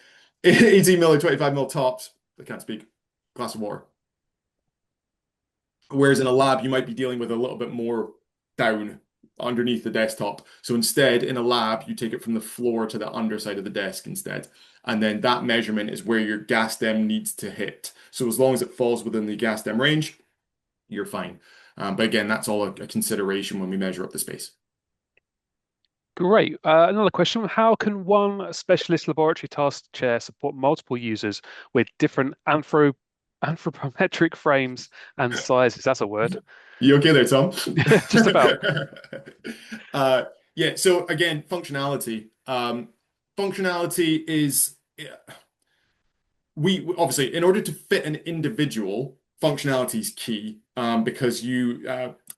18 mil or 25 mil tops. I can't speak. Glass of water. Whereas in a lab you might be dealing with a little bit more down underneath the desktop. So instead, in a lab, you take it from the floor to the underside of the desk instead. And then that measurement is where your gas stem needs to hit. So as long as it falls within the gas stem range, you're fine. But again, that's all a consideration when we measure up the space. Great. Another question. How can one specialist laboratory task chair support multiple users with different anthropometric frames and sizes? That's a word. You okay there, Tom? Just about. Yeah, so again, functionality. Functionality is we obviously, in order to fit an individual, functionality is key because you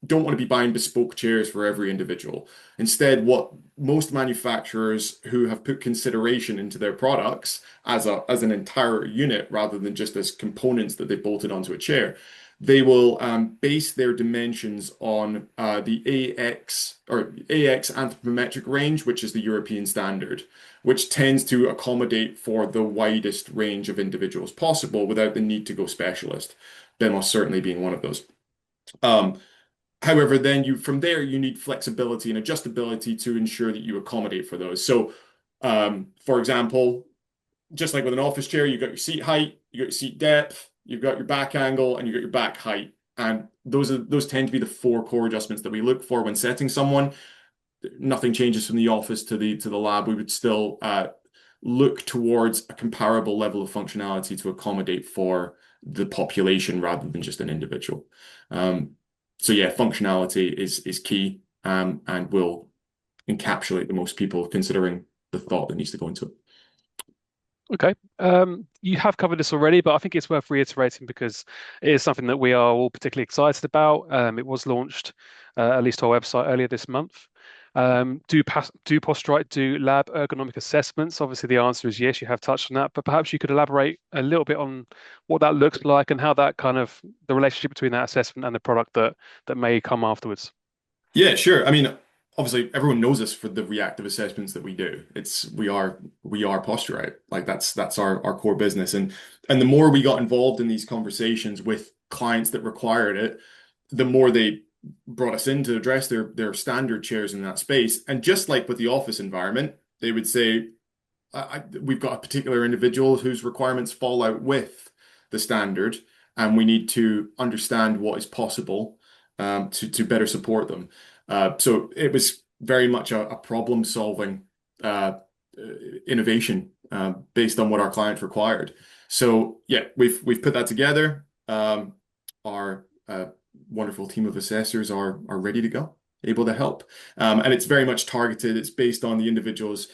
don't want to be buying bespoke chairs for every individual. Instead, what most manufacturers who have put consideration into their products as an entire unit rather than just as components that they bolted onto a chair, they will base their dimensions on the AX anthropometric range, which is the European standard, which tends to accommodate for the widest range of individuals possible without the need to go specialist. Bemos certainly being one of those. However, then from there you need flexibility and adjustability to ensure that you accommodate for those. So, for example, just like with an office chair, you've got your seat height, you got your seat depth, you've got your back angle, and you've got your back height. And those tend to be the four core adjustments that we look for when setting someone. Nothing changes from the office to the lab. We would still look towards a comparable level of functionality to accommodate for the population rather than just an individual. So yeah, functionality is key and will encapsulate the most people considering the thought that needs to go into it. Okay. You have covered this already, but I think it's worth reiterating because it is something that we are all particularly excited about. It was launched, at least to our website earlier this month. Do Posturite do lab ergonomic assessments? Obviously, the answer is yes, you have touched on that, but perhaps you could elaborate a little bit on what that looks like and how that kind of the relationship between that assessment and the product that may come afterwards. Yeah, sure. I mean, obviously everyone knows us for the reactive assessments that we do. We are Posturite. Like that's our core business. And the more we got involved in these conversations with clients that required it, the more they brought us in to address their standard chairs in that space. And just like with the office environment, they would say, we've got a particular individual whose requirements fall out with the standard, and we need to understand what is possible to better support them. So it was very much a problem-solving uh, innovation based on what our clients required. So yeah, we've put that together. Our wonderful team of assessors are ready to go, able to help, and it's very much targeted. It's based on the individual's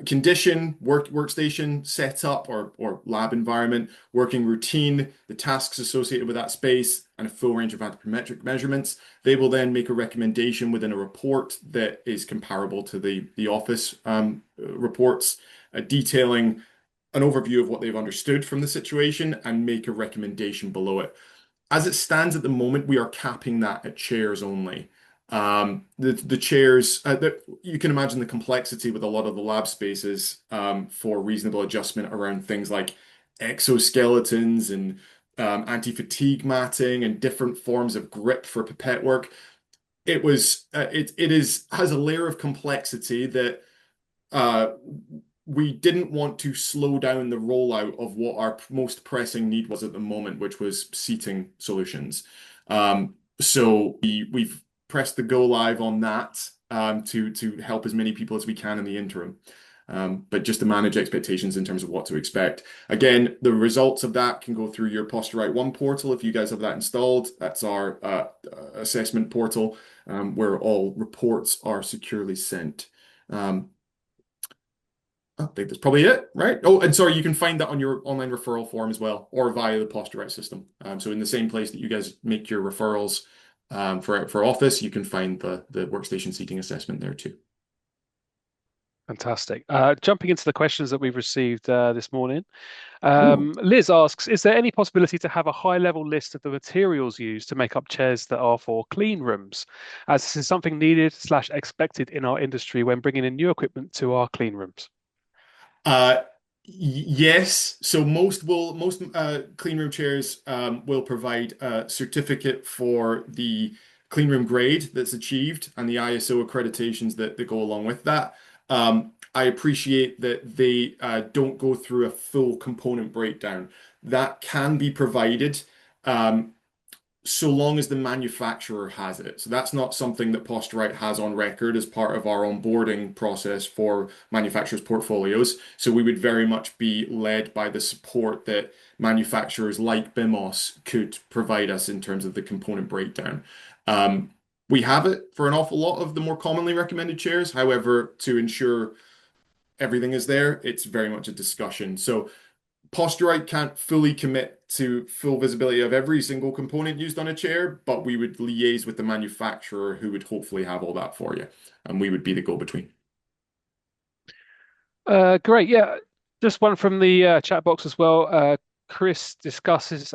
condition, workstation setup or lab environment, working routine, the tasks associated with that space, and a full range of anthropometric measurements. They will then make a recommendation within a report that is comparable to the office reports, detailing an overview of what they've understood from the situation and make a recommendation below it. As it stands at the moment, we are capping that at chairs only. The chairs, you can imagine the complexity with a lot of the lab spaces for reasonable adjustment around things like exoskeletons and anti-fatigue matting and different forms of grip for pipette work. It has a layer of complexity that uh, we didn't want to slow down the rollout of what our most pressing need was at the moment, which was seating solutions. So we've pressed the go live on that to help as many people as we can in the interim. But just to manage expectations in terms of what to expect. Again, the results of that can go through your Posturite One portal if you guys have that installed. That's our assessment portal where all reports are securely sent. I think that's probably it, right? Oh, and sorry, you can find that on your online referral form as well, or via the Posturite system. So in the same place that you guys make your referrals for office, you can find the workstation seating assessment there too. Fantastic. Jumping into the questions that we've received this morning, Ooh. Liz asks, is there any possibility to have a high-level list of the materials used to make up chairs that are for clean rooms, as this is something needed/expected in our industry when bringing in new equipment to our clean rooms? Uh, yes. So most clean room chairs will provide a certificate for the clean room grade that's achieved and the ISO accreditations that go along with that. I appreciate that they don't go through a full component breakdown. That can be provided. So long as the manufacturer has it. So that's not something that Posturite has on record as part of our onboarding process for manufacturers' portfolios. So we would very much be led by the support that manufacturers like BIMOS could provide us in terms of the component breakdown. We have it for an awful lot of the more commonly recommended chairs. However, to ensure everything is there, it's very much a discussion. So Posturite can't fully commit to full visibility of every single component used on a chair, but we would liaise with the manufacturer who would hopefully have all that for you, and we would be the go-between. Great. Yeah, just one from the chat box as well. Chris discusses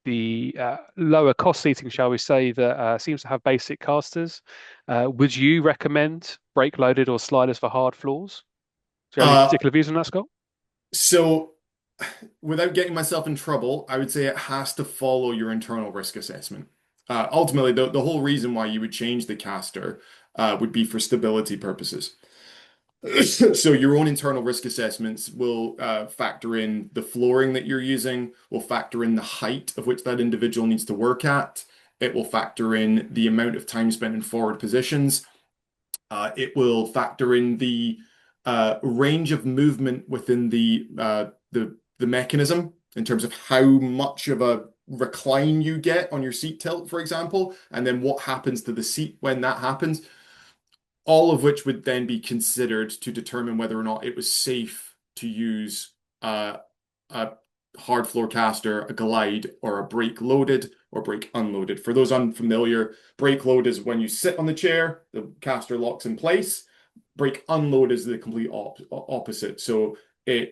the lower cost seating, shall we say, that seems to have basic casters. Would you recommend brake loaded or sliders for hard floors? Do you have any Uh, particular views on that, Scott? so without getting myself in trouble, I would say it has to follow your internal risk assessment. Ultimately, the whole reason why you would change the caster would be for stability purposes. So your own internal risk assessments will factor in the flooring that you're using, will factor in the height of which that individual needs to work at. It will factor in the amount of time spent in forward positions. It will factor in the range of movement within the mechanism in terms of how much of a recline you get on your seat tilt, for example, and then what happens to the seat when that happens, all of which would then be considered to determine whether or not it was safe to use a hard floor caster, a glide, or a brake loaded or brake unloaded. For those unfamiliar, brake load is when you sit on the chair, the caster locks in place. Brake unload is the complete opposite. So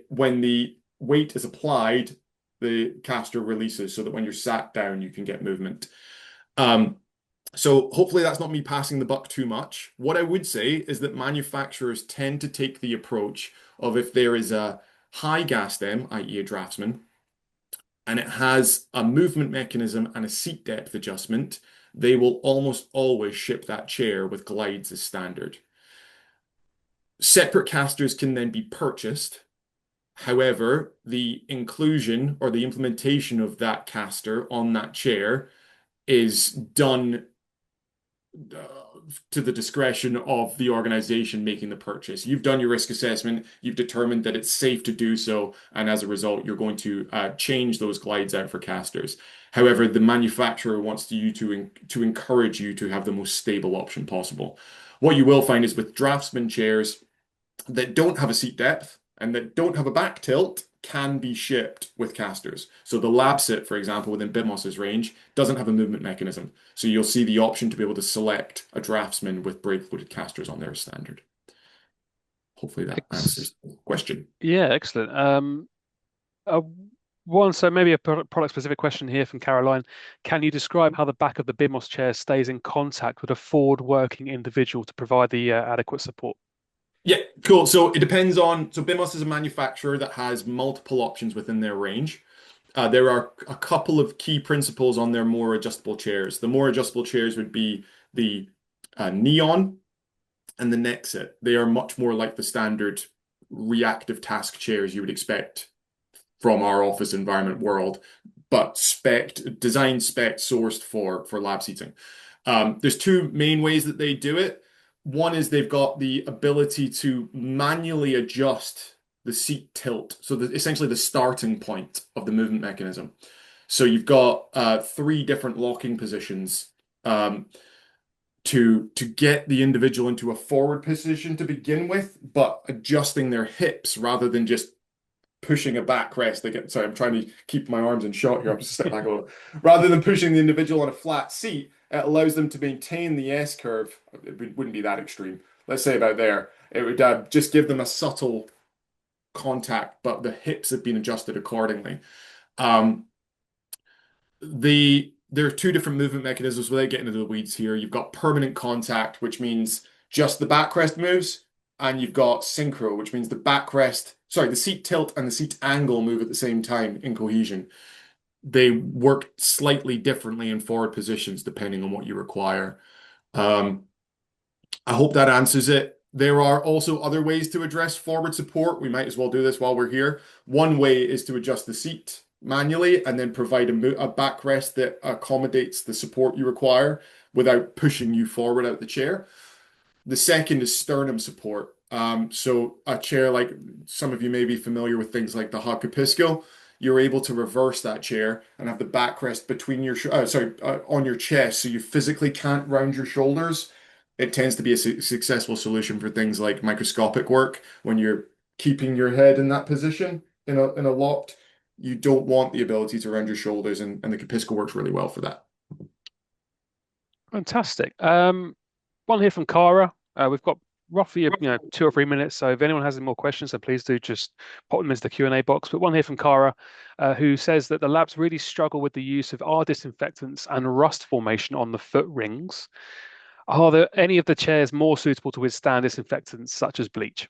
when the weight is applied, the caster releases so that when you're sat down, you can get movement. So hopefully that's not me passing the buck too much. What I would say is that manufacturers tend to take the approach of if there is a high gas stem, i.e. a draftsman, and it has a movement mechanism and a seat depth adjustment, they will almost always ship that chair with glides as standard. Separate casters can then be purchased. However, the inclusion or the implementation of that caster on that chair is done to the discretion of the organization making the purchase. You've done your risk assessment, you've determined that it's safe to do so, and as a result, you're going to change those glides out for casters. However, the manufacturer wants you to encourage you to have the most stable option possible. What you will find is with draftsman chairs that don't have a seat depth and that don't have a back tilt can be shipped with casters. So the lab sit, for example, within Bimos's range, doesn't have a movement mechanism. So you'll see the option to be able to select a draftsman with brake-loaded casters on their standard. Hopefully that Ex answers the question. yeah, excellent. Uh, One, so maybe a product specific question here from Caroline. Can you describe how the back of the BIMOS chair stays in contact with a forward working individual to provide the adequate support? Yeah, cool. So it depends on, so Bimos is a manufacturer that has multiple options within their range. There are a couple of key principles on their more adjustable chairs. The more adjustable chairs would be the Neon and the Nexit. They are much more like the standard reactive task chairs you would expect from our office environment world, but spec sourced for lab seating. There's two main ways that they do it. One is they've got the ability to manually adjust the seat tilt, so essentially the starting point of the movement mechanism. So you've got three different locking positions to get the individual into a forward position to begin with, but adjusting their hips rather than just pushing a backrest. Sorry, I'm trying to keep my arms in shot here. I'm just step back a little. Rather than pushing the individual on a flat seat, it allows them to maintain the S curve. It wouldn't be that extreme. Let's say about there. It would just give them a subtle contact, but the hips have been adjusted accordingly. Um, there are two different movement mechanisms without getting into the weeds here. You've got permanent contact, which means just the backrest moves, and you've got synchro, which means the seat tilt and the seat angle move at the same time in cohesion. They work slightly differently in forward positions depending on what you require. Um, I hope that answers it. There are also other ways to address forward support. We might as well do this while we're here. One way is to adjust the seat manually and then provide a backrest that accommodates the support you require without pushing you forward out the chair. The second is sternum support. So a chair like some of you may be familiar with things like the Hakupisco, you're able to reverse that chair and have the backrest between on your chest, so you physically can't round your shoulders. It tends to be a successful solution for things like microscopic work when you're keeping your head in that position in a locked. You don't want the ability to round your shoulders, and the Capisco works really well for that. Fantastic. One here from Cara. We've got roughly 2 or 3 minutes, so if anyone has any more questions, then please do just pop them into the Q&A box. But one here from Cara, who says that the labs really struggle with the use of R disinfectants and rust formation on the foot rings. Are there any of the chairs more suitable to withstand disinfectants such as bleach?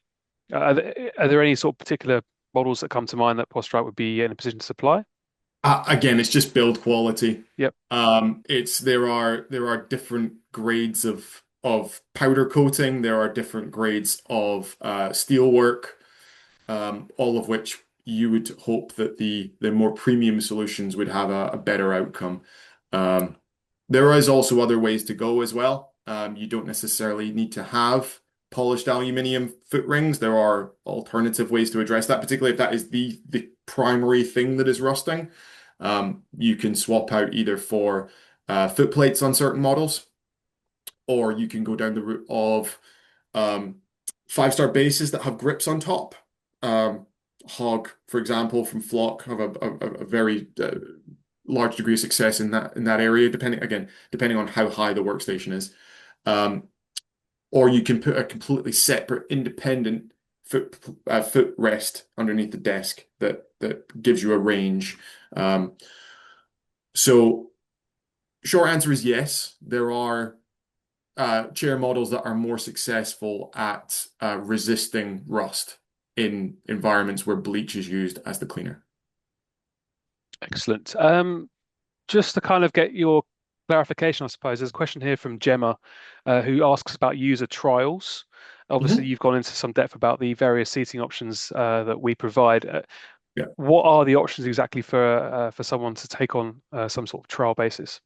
Are there any sort of particular models that come to mind that Posturite would be in a position to supply? Again, it's just build quality. Yep. There are different grades of powder coating. There are different grades of steel work, all of which you would hope that the more premium solutions would have a better outcome. Um, there is also other ways to go as well. You don't necessarily need to have polished aluminium foot rings. There are alternative ways to address that, particularly if that is the primary thing that is rusting. You can swap out either for foot plates on certain models, or you can go down the route of five-star bases that have grips on top. Hog, for example, from Flock have a very large degree of success in that area, depending on how high the workstation is. Or you can put a completely separate, independent foot rest underneath the desk that gives you a range. So Short answer is yes. There are chair models that are more successful at resisting rust in environments where bleach is used as the cleaner. Excellent. Just to kind of get your clarification, I suppose, there's a question here from Gemma, who asks about user trials. Obviously, Mhm. you've gone into some depth about the various seating options that we provide. Yeah. What are the options exactly for someone to take on some sort of trial basis?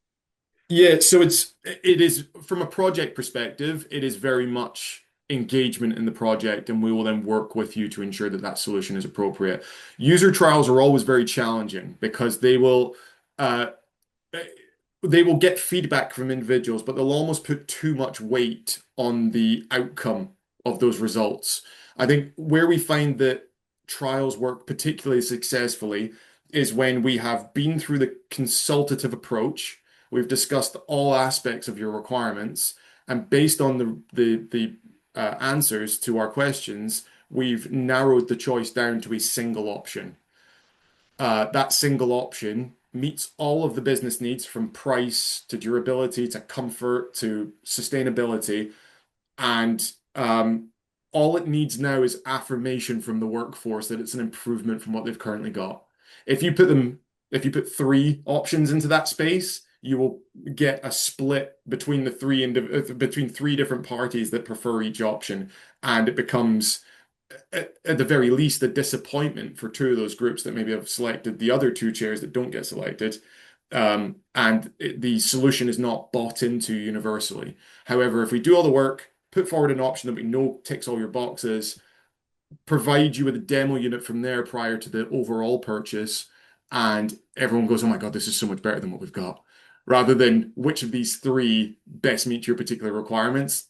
Yeah, so it is from a project perspective, it is very much engagement in the project, and we will then work with you to ensure that that solution is appropriate. User trials are always very challenging because uh, they will get feedback from individuals, but they'll almost put too much weight on the outcome of those results. I think where we find that trials work particularly successfully is when we have been through the consultative approach, we've discussed all aspects of your requirements, and based on the answers to our questions, we've narrowed the choice down to a single option. That single option meets all of the business needs from price to durability to comfort to sustainability. And all it needs now is affirmation from the workforce that it's an improvement from what they've currently got. If you put them, if you put three options into that space, you will get a split between between three different parties that prefer each option, and it becomes at the very least, a disappointment for two of those groups that maybe have selected the other two chairs that don't get selected. The solution is not bought into universally. However, if we do all the work, put forward an option that we know ticks all your boxes, provide you with a demo unit from there prior to the overall purchase, and everyone goes, "Oh my God, this is so much better than what we've got." Rather than which of these three best meet your particular requirements,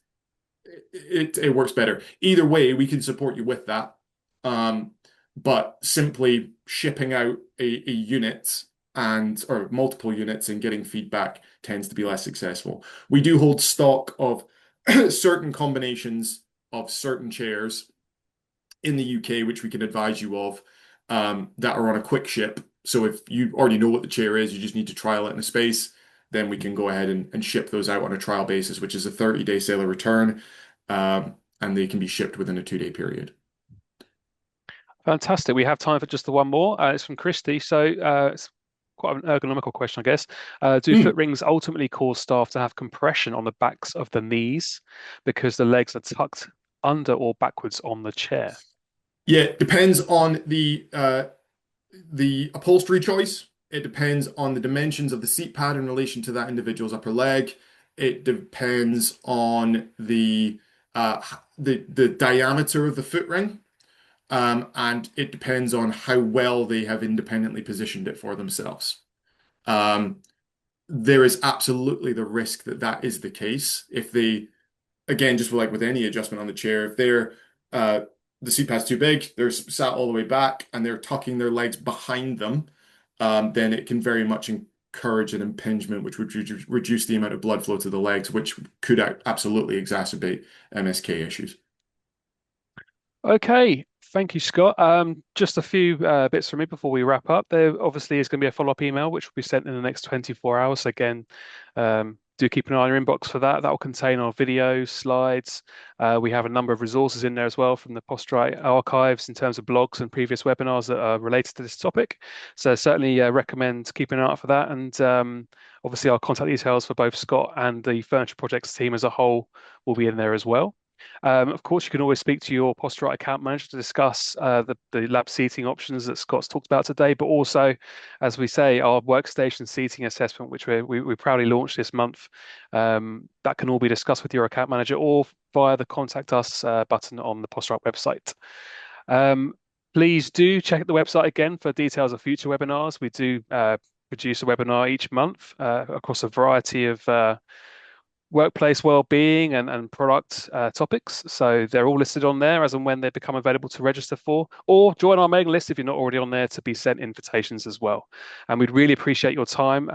it works better. Either way, we can support you with that. Um, but simply shipping out a unit and or multiple units and getting feedback tends to be less successful. We do hold stock of certain combinations of certain chairs in the UK, which we can advise you of, that are on a quick ship. So if you already know what the chair is, you just need to trial it in a space, then we can go ahead and ship those out on a trial basis, which is a 30-day sale or return, and they can be shipped within a 2-day period. Fantastic. We have time for just the one more. It's from Christy. So it's quite an ergonomical question, I guess. Do Hmm. foot rings ultimately cause staff to have compression on the backs of the knees because the legs are tucked under or backwards on the chair? Yeah, it depends on the upholstery choice. It depends on the dimensions of the seat pad in relation to that individual's upper leg. It depends on uh, the diameter of the foot ring. And it depends on how well they have independently positioned it for themselves. Um, there is absolutely the risk that that is the case. If they, again, just like with any adjustment on the chair, if uh, the seat pad's too big, they're sat all the way back and they're tucking their legs behind them, then it can very much encourage an impingement, which would reduce the amount of blood flow to the legs, which could absolutely exacerbate MSK issues. Okay, thank you, Scott. Just a few bits from me before we wrap up. There obviously is going to be a follow-up email which will be sent in the next 24 hours. So again, do keep an eye on your inbox for that. That will contain our videos, slides. We have a number of resources in there as well from the Posturite archives in terms of blogs and previous webinars that are related to this topic. So certainly recommend keeping an eye out for that. And obviously our contact details for both Scott and the Furniture Projects team as a whole will be in there as well. Of course, you can always speak to your Posturite account manager to discuss the lab seating options that Scott's talked about today, but also, as we say, our workstation seating assessment, which we proudly launched this month, that can all be discussed with your account manager or via the Contact Us button on the Posturite website. Um, Please do check the website again for details of future webinars. We do produce a webinar each month across a variety of workplace well-being and product topics. So they're all listed on there as and when they become available to register for, or join our mailing list if you're not already on there to be sent invitations as well. And we'd really appreciate your time.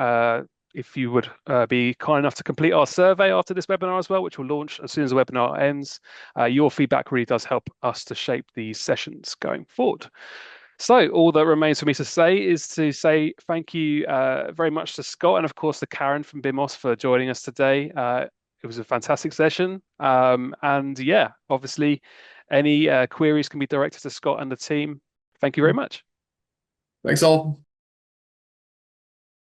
If you would be kind enough to complete our survey after this webinar as well, which will launch as soon as the webinar ends. Your feedback really does help us to shape these sessions going forward. So all that remains for me to say is to say thank you very much to Scott and of course to Karen from BIMOS for joining us today. It was a fantastic session. And yeah, obviously any queries can be directed to Scott and the team. Thank you very much. Thanks all.